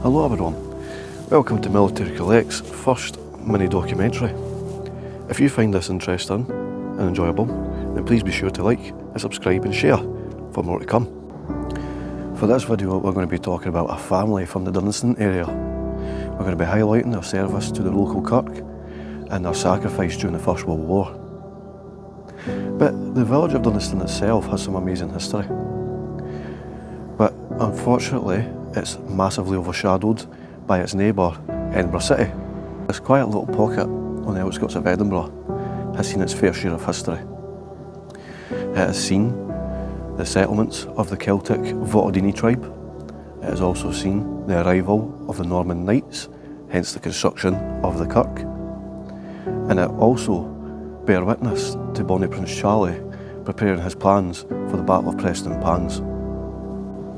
Hello everyone, welcome to Military Collect's first mini documentary. If you find this interesting and enjoyable, then please be sure to like and subscribe and share for more to come. For this video we're going to be talking about a family from the Duddingston area. We're going to be highlighting their service to the local kirk and their sacrifice during the First World War. But the village of Duddingston itself has some amazing history. But unfortunately it's massively overshadowed by its neighbour, Edinburgh City. This quiet little pocket on the outskirts of Edinburgh has seen its fair share of history. It has seen the settlements of the Celtic Votodini tribe. It has also seen the arrival of the Norman Knights, hence the construction of the kirk. And it also bear witness to Bonnie Prince Charlie preparing his plans for the Battle of Prestonpans.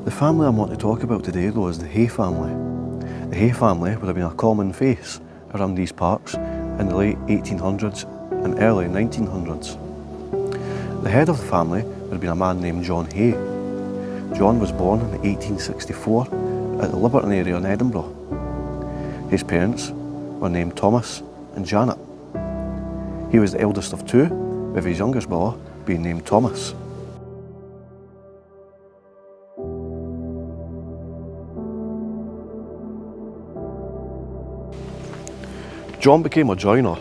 The family I want to talk about today though is the Hay family. The Hay family would have been a common face around these parts in the late 1800s and early 1900s. The head of the family would have been a man named John Hay. John was born in 1864 at the Liberton area in Edinburgh. His parents were named Thomas and Janet. He was the eldest of two, with his youngest brother being named Thomas. John became a joiner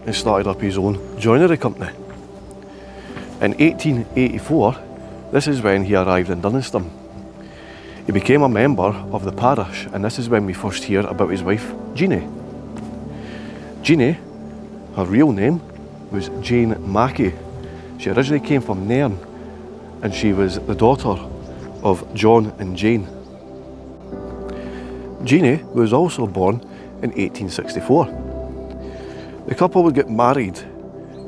and started up his own joinery company. In 1884, this is when he arrived in Duddingston. He became a member of the parish, and this is when we first hear about his wife, Jeanie. Jeanie, her real name was Jane Mackey. She originally came from Nairn, and she was the daughter of John and Jane. Jeanie was also born in 1864. The couple would get married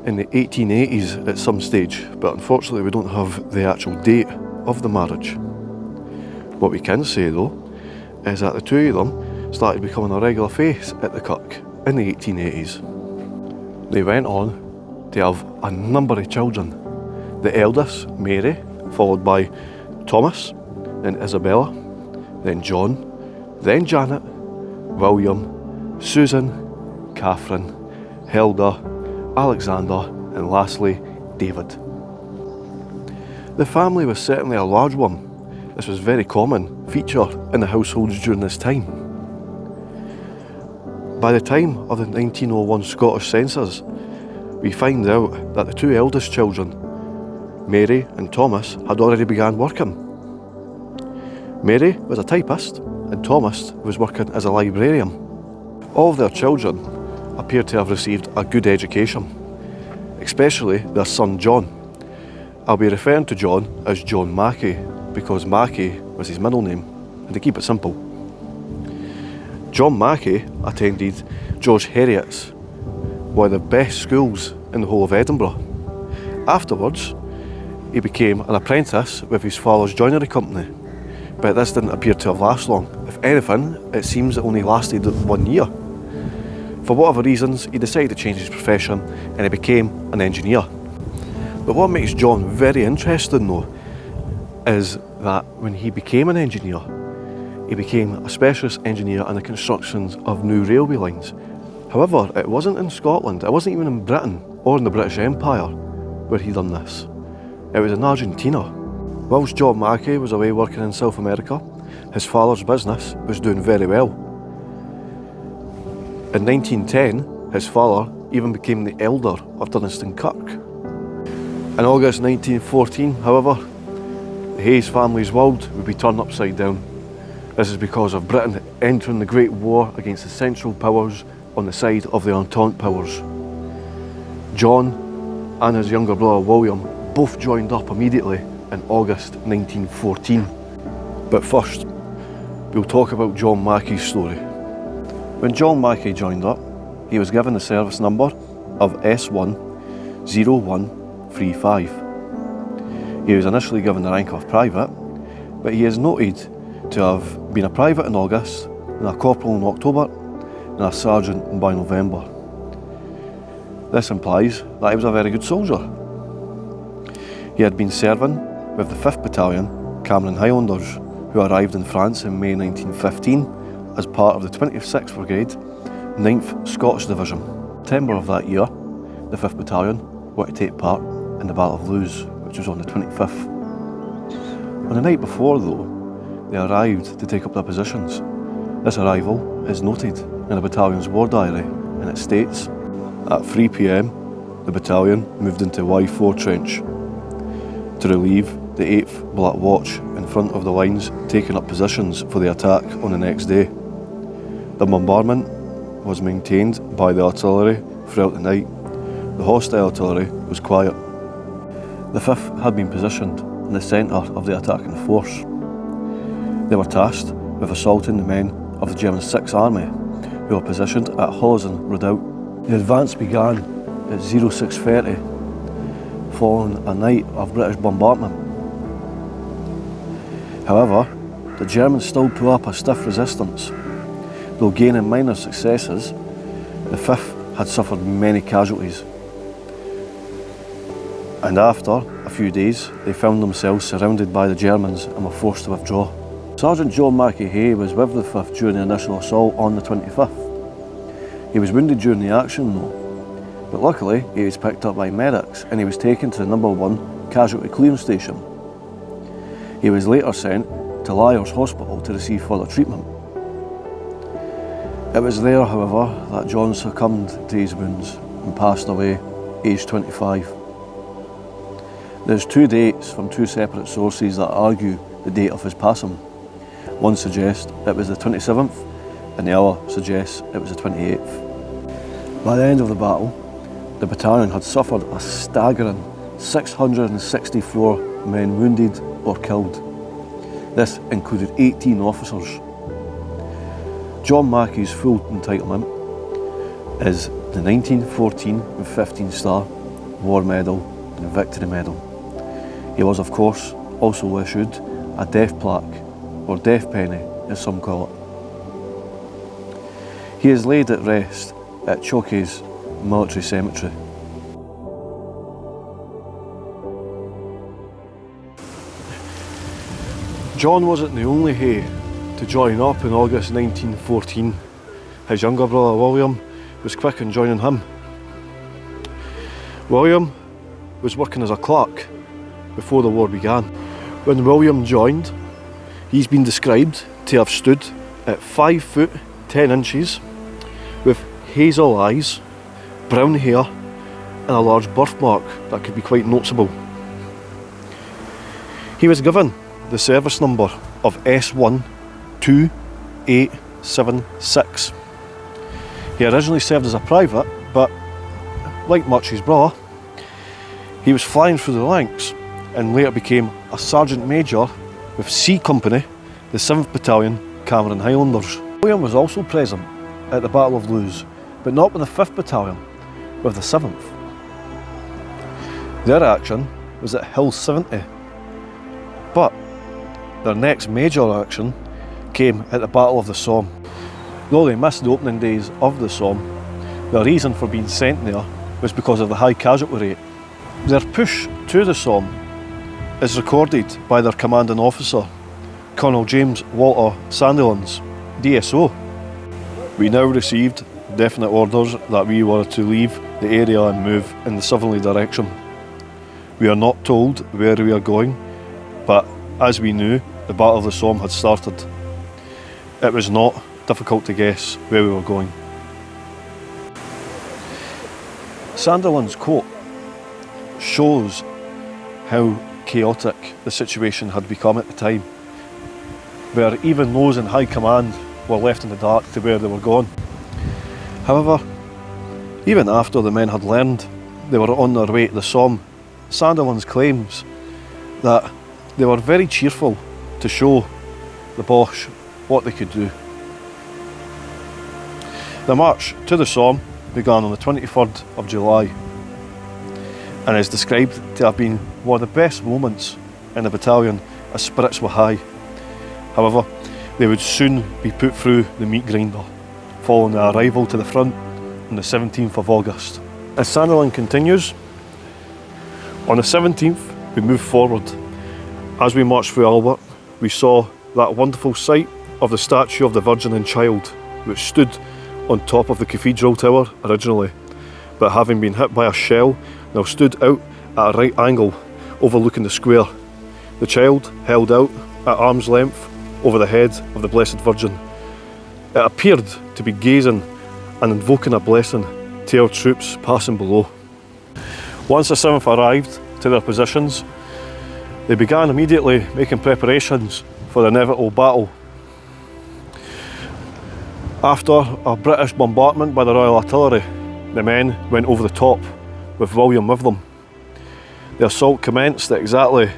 in the 1880s at some stage, but unfortunately we don't have the actual date of the marriage. What we can say though is that the two of them started becoming a regular face at the kirk in the 1880s. They went on to have a number of children. The eldest, Mary, followed by Thomas, then Isabella, then John, then Janet, William, Susan, Catherine, Hilda, Alexander, and lastly, David. The family was certainly a large one. This was a very common feature in the households during this time. By the time of the 1901 Scottish census, we find out that the two eldest children, Mary and Thomas, had already begun working. Mary was a typist and Thomas was working as a librarian. All of their children appeared to have received a good education, especially their son John. I'll be referring to John as John Mackey because Mackey was his middle name, and to keep it simple. John Mackey attended George Heriot's, one of the best schools in the whole of Edinburgh. Afterwards, he became an apprentice with his father's joinery company, but this didn't appear to have lasted long. If anything, it seems it only lasted 1 year. For whatever reasons, he decided to change his profession and he became an engineer. But what makes John very interesting though, is that when he became an engineer, he became a specialist engineer in the construction of new railway lines. However, it wasn't in Scotland, it wasn't even in Britain or in the British Empire where he done this. It was in Argentina. Whilst John Mackey was away working in South America, his father's business was doing very well. In 1910, his father even became the elder of Duddingston Kirk. In August 1914, however, the Hayes family's world would be turned upside down. This is because of Britain entering the Great War against the Central Powers on the side of the Entente Powers. John and his younger brother William both joined up immediately in August 1914. But first, we'll talk about John Mackey's story. When John Mackey joined up, he was given the service number of S10135. He was initially given the rank of private, but he is noted to have been a private in August, and a corporal in October, and a sergeant by November. This implies that he was a very good soldier. He had been serving with the 5th Battalion Cameron Highlanders, who arrived in France in May 1915 as part of the 26th Brigade, 9th Scottish Division. In September of that year, the 5th Battalion were to take part in the Battle of Lewes, which was on the 25th. On the night before though, they arrived to take up their positions. This arrival is noted in the battalion's war diary, and it states, at 3 PM, the battalion moved into Y4 trench to relieve the 8th Black Watch in front of the lines taking up positions for the attack on the next day. The bombardment was maintained by the artillery throughout the night. The hostile artillery was quiet. The 5th had been positioned in the centre of the attacking force. They were tasked with assaulting the men of the German 6th Army, who were positioned at Hollison Redoubt. The advance began at 06:30, following a night of British bombardment. However, the Germans still put up a stiff resistance. Though gaining minor successes, the 5th had suffered many casualties. And after a few days, they found themselves surrounded by the Germans and were forced to withdraw. Sergeant John Mackay was with the 5th during the initial assault on the 25th. He was wounded during the action though, but luckily he was picked up by medics and he was taken to the No. 1 Casualty Clearance Station. He was later sent to Liars Hospital to receive further treatment. It was there, however, that John succumbed to his wounds and passed away, aged 25. There's two dates from two separate sources that argue the date of his passing. One suggests it was the 27th and the other suggests it was the 28th. By the end of the battle, the battalion had suffered a staggering 664 men wounded or killed. This included 18 officers. John Mackay's full entitlement is the 1914 and 15 Star War Medal and Victory Medal. He was, of course, also issued a death plaque, or death penny as some call it. He is laid at rest at Chokey's Military Cemetery. John wasn't the only Hay to join up in August 1914. His younger brother William was quick in joining him. William was working as a clerk before the war began. When William joined, he's been described to have stood at 5 foot 10 inches with hazel eyes, brown hair and a large birthmark that could be quite noticeable. He was given the service number of S12876. He originally served as a private, but like much his brother, he was flying through the ranks and later became a sergeant major with C Company, the 7th Battalion Cameron Highlanders. William was also present at the Battle of Lewes, but not with the 5th Battalion, with the 7th. Their action was at Hill 70, but their next major action came at the Battle of the Somme. Though they missed the opening days of the Somme, their reason for being sent there was because of the high casualty rate. Their push to the Somme is recorded by their commanding officer, Colonel James Walter Sandilands, DSO. We now received definite orders that we were to leave the area and move in the southerly direction. We are not told where we are going, but as we knew, the Battle of the Somme had started. It was not difficult to guess where we were going. Sandilands' quote shows how chaotic the situation had become at the time, where even those in high command were left in the dark to where they were going. However, even after the men had learned they were on their way to the Somme, Sandilands claims that they were very cheerful to show the Boche what they could do. The march to the Somme began on the 23rd of July and is described to have been one of the best moments in the battalion as spirits were high. However, they would soon be put through the meat grinder, following their arrival to the front on the 17th of August. As Sandilands continues, on the 17th we moved forward. As we marched through Albert, we saw that wonderful sight of the statue of the Virgin and Child, which stood on top of the cathedral tower originally, but having been hit by a shell, now stood out at a right angle overlooking the square. The child held out at arm's length over the head of the Blessed Virgin. It appeared to be gazing and invoking a blessing to our troops passing below. Once the 7th arrived to their positions, they began immediately making preparations for the inevitable battle. After a British bombardment by the Royal Artillery, the men went over the top, with William with them. The assault commenced at exactly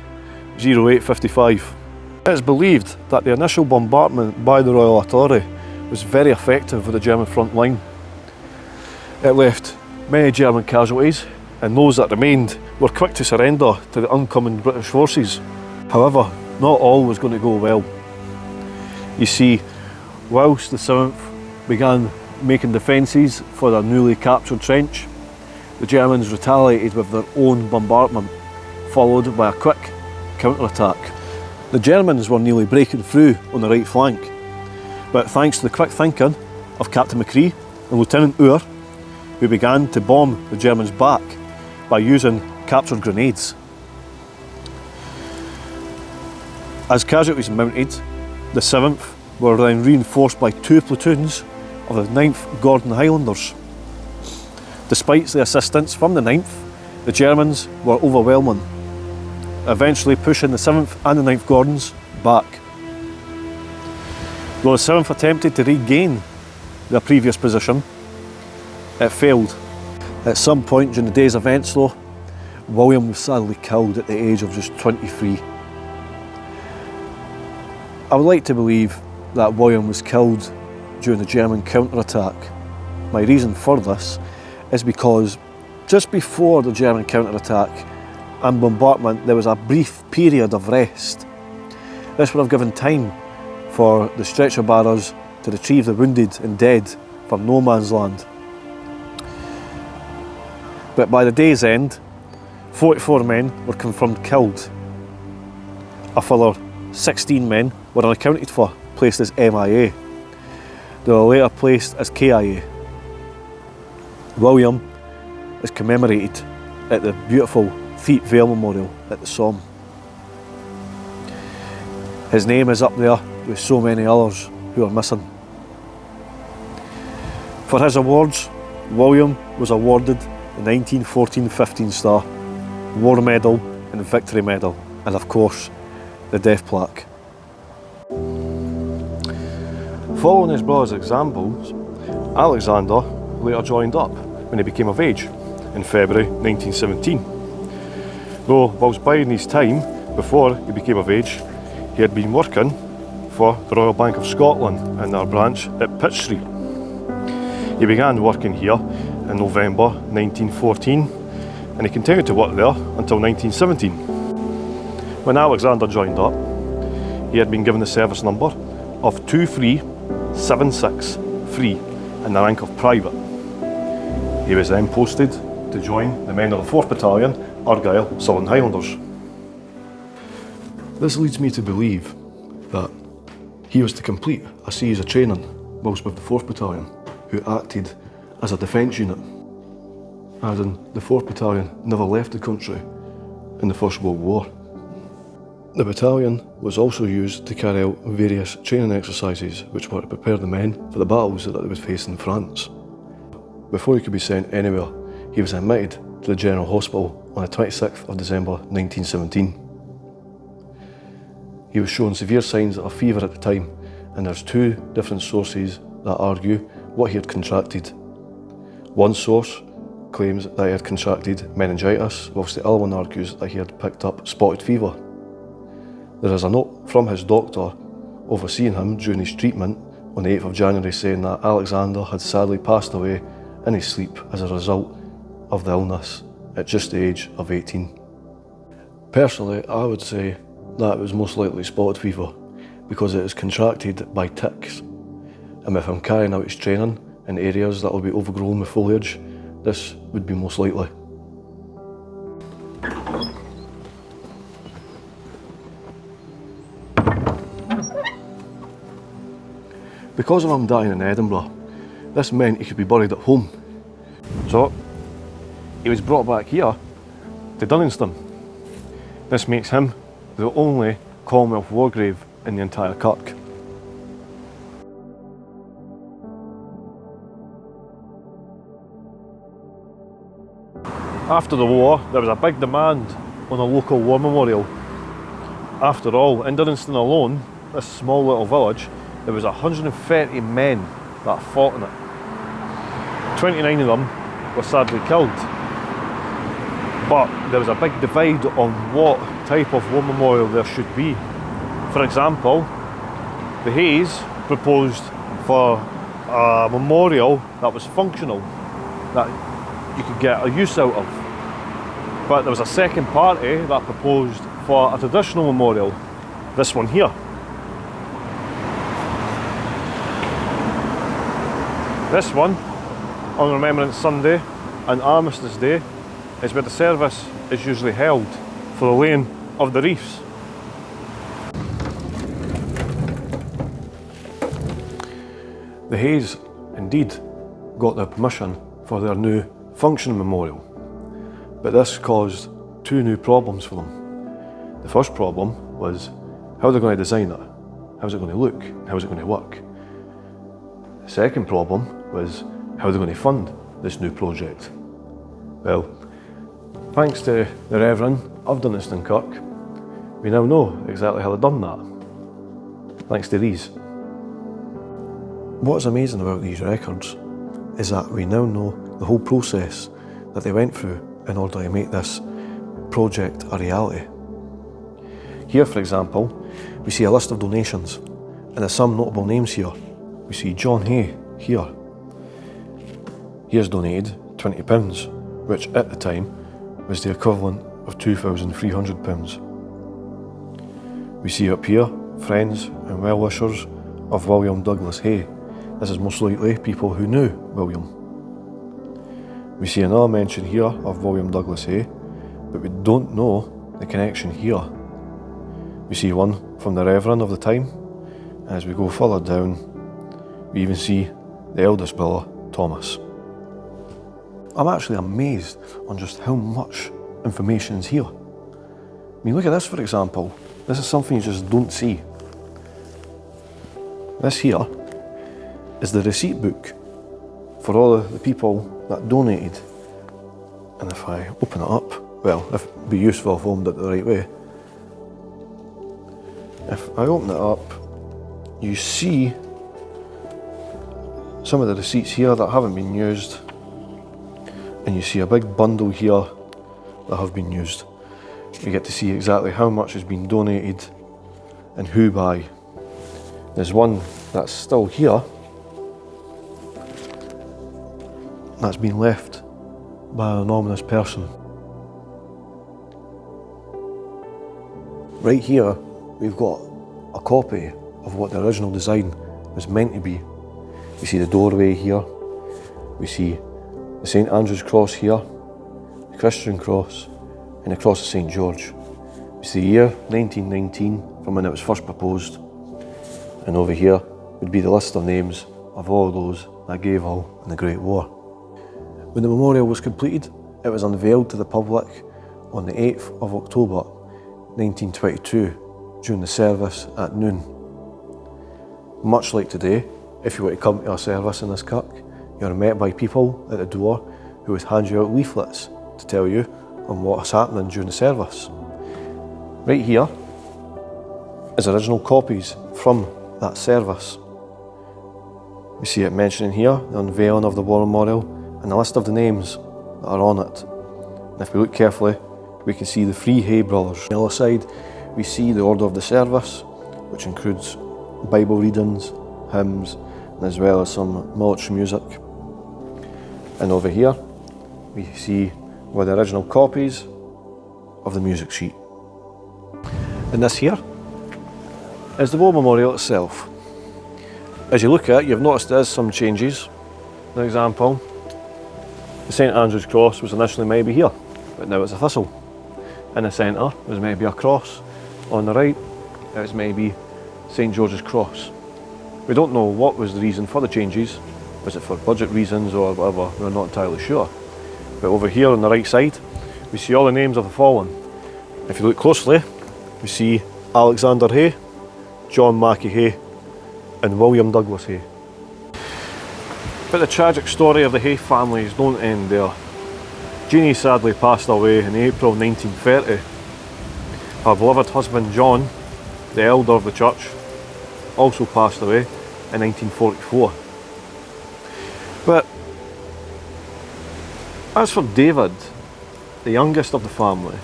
08:55. It is believed that the initial bombardment by the Royal Artillery was very effective with the German front line. It left many German casualties, and those that remained were quick to surrender to the oncoming British forces. However, not all was going to go well. You see, whilst the 7th began making defences for their newly captured trench, the Germans retaliated with their own bombardment, followed by a quick counter-attack. The Germans were nearly breaking through on the right flank, but thanks to the quick thinking of Captain McCree and Lieutenant Uhr, who began to bomb the Germans back by using captured grenades. As casualties mounted, the 7th were then reinforced by 2 platoons of the 9th Gordon Highlanders. Despite the assistance from the 9th, the Germans were overwhelming, eventually pushing the 7th and the 9th Gordons back. Though the 7th attempted to regain their previous position, it failed. At some point during the day's events though, William was sadly killed at the age of just 23. I would like to believe that William was killed during the German counter-attack. My reason for this is because just before the German counter-attack and bombardment there was a brief period of rest. This would have given time for the stretcher bearers to retrieve the wounded and dead from no man's land. But by the day's end, 44 men were confirmed killed. A further 16 men were unaccounted for, placed as MIA. They were later placed as KIA. William is commemorated at the beautiful Thiep Vale Memorial at the Somme. His name is up there with so many others who are missing. For his awards, William was awarded the 1914-15 Star, War Medal and Victory Medal, and of course, the Death Plaque. Following his brother's examples, Alexander later joined up when he became of age in February 1917. Though whilst biding his time before he became of age, he had been working for the Royal Bank of Scotland in their branch at Pitt Street. He began working here in November 1914 and he continued to work there until 1917. When Alexander joined up, he had been given the service number of 23763 in the rank of private. He was then posted to join the men of the 4th Battalion, Argyll Southern Highlanders. This leads me to believe that he was to complete a series of training whilst with the 4th Battalion, who acted as a defence unit, as in the 4th Battalion never left the country in the First World War. The battalion was also used to carry out various training exercises which were to prepare the men for the battles that they would face in France. Before he could be sent anywhere, he was admitted to the General Hospital on the 26th of December 1917. He was showing severe signs of a fever at the time, and there's 2 different sources that argue what he had contracted. One source claims that he had contracted meningitis, whilst the other one argues that he had picked up spotted fever. There is a note from his doctor overseeing him during his treatment on the 8th of January saying that Alexander had sadly passed away in his sleep as a result of the illness at just the age of 18. Personally, I would say that it was most likely spotted fever because it is contracted by ticks, and with him carrying out his training in areas that will be overgrown with foliage, this would be most likely. Because of him dying in Edinburgh, this meant he could be buried at home. So he was brought back here to Duddingston. This makes him the only Commonwealth war grave in the entire kirk. After the war, there was a big demand on a local war memorial. After all, in Duddingston alone, this small little village, there was 130 men that fought in it. 29 of them were sadly killed. But there was a big divide on what type of war memorial there should be. For example, the Hayes proposed for a memorial that was functional, that you could get a use out of. But there was a second party that proposed for a traditional memorial, this one here. This one, on Remembrance Sunday and Armistice Day, is where the service is usually held for the laying of the wreaths. The Hayes indeed got their permission for their new functioning memorial, but this caused two new problems for them. The first problem was how they're going to design it, how's it going to look, how's it going to work. The second problem was how they're going to fund this new project. Well, thanks to the Reverend of Duddingston Kirk, we now know exactly how they've done that, thanks to these. What's amazing about these records is that we now know the whole process that they went through in order to make this project a reality. Here, for example, we see a list of donations, and there's some notable names here. We see John Hay here. He has donated £20, which at the time was the equivalent of £2,300. We see up here friends and well-wishers of William Douglas Hay. This is most likely people who knew William. We see another mention here of William Douglas Hay, but we don't know the connection here. We see one from the Reverend of the time, and as we go further down, we even see the eldest brother, Thomas. I'm actually amazed on just how much information is here. I mean, look at this, for example. This is something you just don't see. This here is the receipt book for all of the people that donated. And if I open it up, well, if it'd be useful if I opened it the right way. If I open it up, you see some of the receipts here that haven't been used, and you see a big bundle here that have been used. You get to see exactly how much has been donated and who by. There's one that's still here that's been left by an anonymous person. Right here, we've got a copy of what the original design was meant to be. We see the doorway here, we see the St Andrew's cross here, the Christian cross, and the cross of St George. We see the year 1919 from when it was first proposed, and over here would be the list of names of all those that gave all in the Great War. When the memorial was completed, it was unveiled to the public on the 8th of October 1922 during the service at noon. Much like today, if you were to come to a service in this kirk, you're met by people at the door who would hand you out leaflets to tell you on what is happening during the service. Right here is original copies from that service. We see it mentioning here the unveiling of the war memorial and the list of the names that are on it. And if we look carefully, we can see the three Hay brothers. On the other side, we see the order of the service, which includes Bible readings, hymns, and as well as some military music. And over here, we see one of the original copies of the music sheet. And this here is the war memorial itself. As you look at it, you've noticed there's some changes. For example, the St Andrew's cross was initially maybe here, but now it's a thistle. In the centre was maybe a cross. On the right, it's maybe St George's cross. We don't know what was the reason for the changes. Was it for budget reasons or whatever? We're not entirely sure. But over here on the right side, we see all the names of the fallen. If you look closely, we see Alexander Hay, John Mackey Hay, and William Douglas Hay. But the tragic story of the Hay families don't end there. Jeannie sadly passed away in April 1930. Her beloved husband John, the elder of the church, also passed away in 1944. But as for David, the youngest of the family,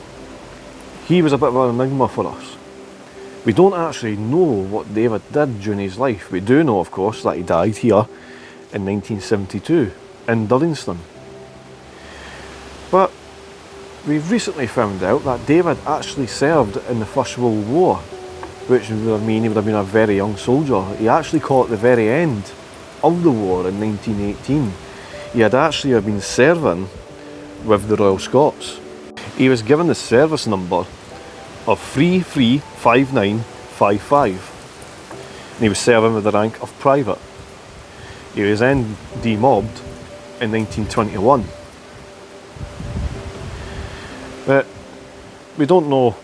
he was a bit of an enigma for us. We don't actually know what David did during his life. We do know, of course, that he died here in 1972 in Duddingston. But we've recently found out that David actually served in the First World War, which would mean he would have been a very young soldier. He actually caught at the very end of the war in 1918. He had actually been serving with the Royal Scots. He was given the service number of 335955, and he was serving with the rank of private. He was then demobbed in 1921. But we don't know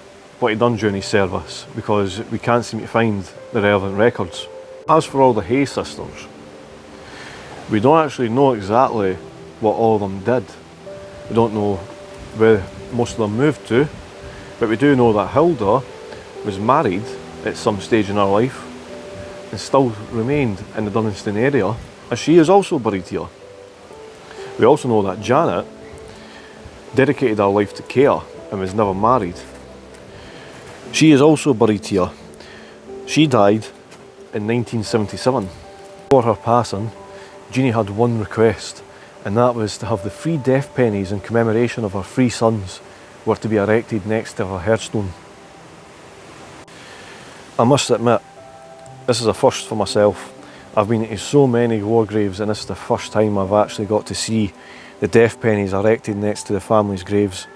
what he'd done during his service because we can't seem to find the relevant records. As for all the Hay sisters, we don't actually know exactly what all of them did. We don't know where most of them moved to, but we do know that Hilda was married at some stage in her life and still remained in the Duddingston area, as she is also buried here. We also know that Janet dedicated her life to care and was never married. She is also buried here. She died in 1977. Before her passing, Jeannie had one request, and that was to have the 3 death pennies in commemoration of her 3 sons were to be erected next to her hearthstone. I must admit, this is a first for myself. I've been to so many war graves, and this is the first time I've actually got to see the death pennies erected next to the family's graves.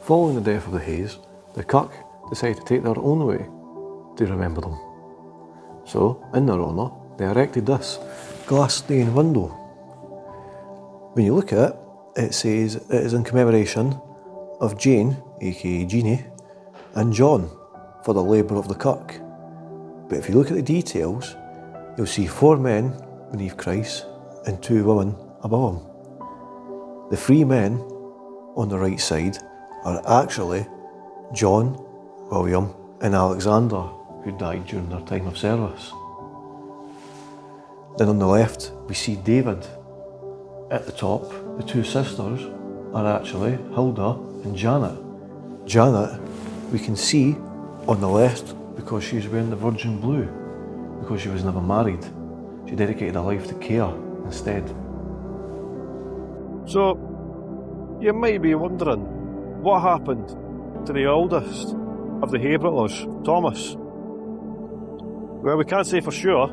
Following the death of the Hays, the Kirk decided to take their own way to remember them. So, in their honour, they erected this glass stained window. When you look at it, it says it is in commemoration of Jane, aka Jeannie, and John for the labour of the Kirk. But if you look at the details, you'll see 4 men beneath Christ and 2 women above him. The 3 men on the right side are actually John, William and Alexander, who died during their time of service. Then on the left we see David. At the top, the 2 sisters are actually Hilda and Janet. Janet we can see on the left because she's wearing the virgin blue, because she was never married. She dedicated her life to care instead. So, you might be wondering, what happened to the oldest of the Hay brothers, Thomas? Well, we can't say for sure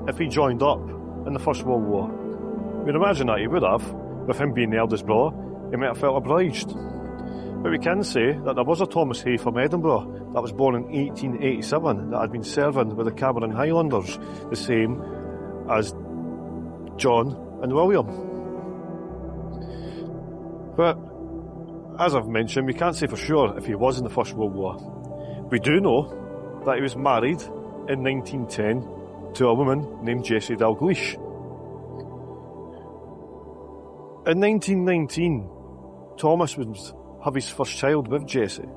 if he joined up in the First World War. We'd imagine that he would have. With him being the eldest brother, he might have felt obliged. But we can say that there was a Thomas Hay from Edinburgh that was born in 1887 that had been serving with the Cameron Highlanders, the same as John and William. But as I've mentioned, we can't say for sure if he was in the First World War. We do know that he was married in 1910 to a woman named Jessie Dalgleish. In 1919, Thomas would have his first child with Jessie.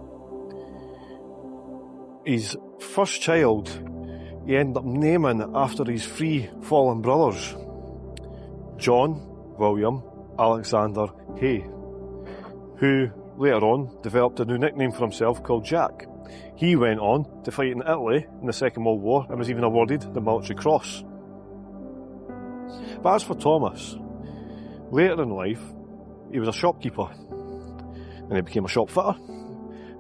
His first child he ended up naming after his 3 fallen brothers, John, William, Alexander Hay, who later on developed a new nickname for himself called Jack. He went on to fight in Italy in the Second World War and was even awarded the Military Cross. But as for Thomas, later in life he was a shopkeeper, and he became a shop fitter.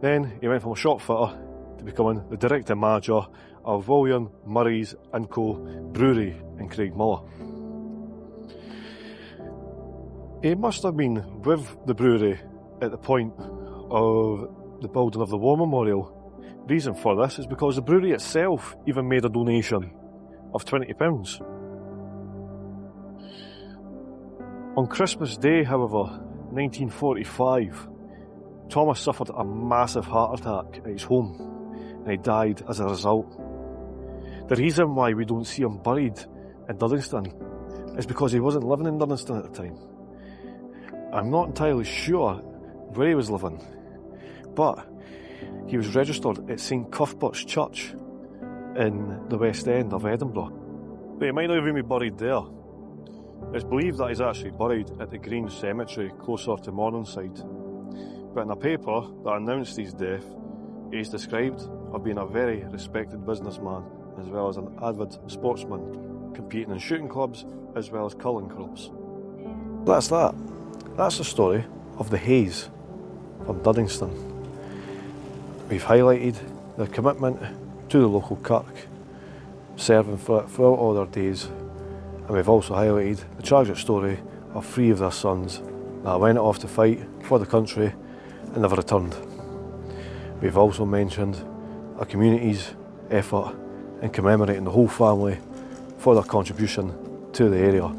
Then he went from a shop fitter to becoming the director manager of William Murray's & Co Brewery in Craigmillar. He must have been with the brewery at the point of the building of the War Memorial. Reason for this is because the brewery itself even made a donation of £20. On Christmas Day, however, 1945, Thomas suffered a massive heart attack at his home, and he died as a result. The reason why we don't see him buried in Duddingston is because he wasn't living in Duddingston at the time. I'm not entirely sure where he was living, but he was registered at St Cuthbert's Church in the West End of Edinburgh. But he might not even be buried there. It's believed that he's actually buried at the Green Cemetery closer to Morningside. But in a paper that announced his death, he's described as being a very respected businessman as well as an avid sportsman, competing in shooting clubs as well as curling clubs. That's that. That's the story of the Hayes from Duddingston. We've highlighted their commitment to the local kirk, serving for it throughout all their days, and we've also highlighted the tragic story of 3 of their sons that went off to fight for the country and never returned. We've also mentioned our community's effort in commemorating the whole family for their contribution to the area.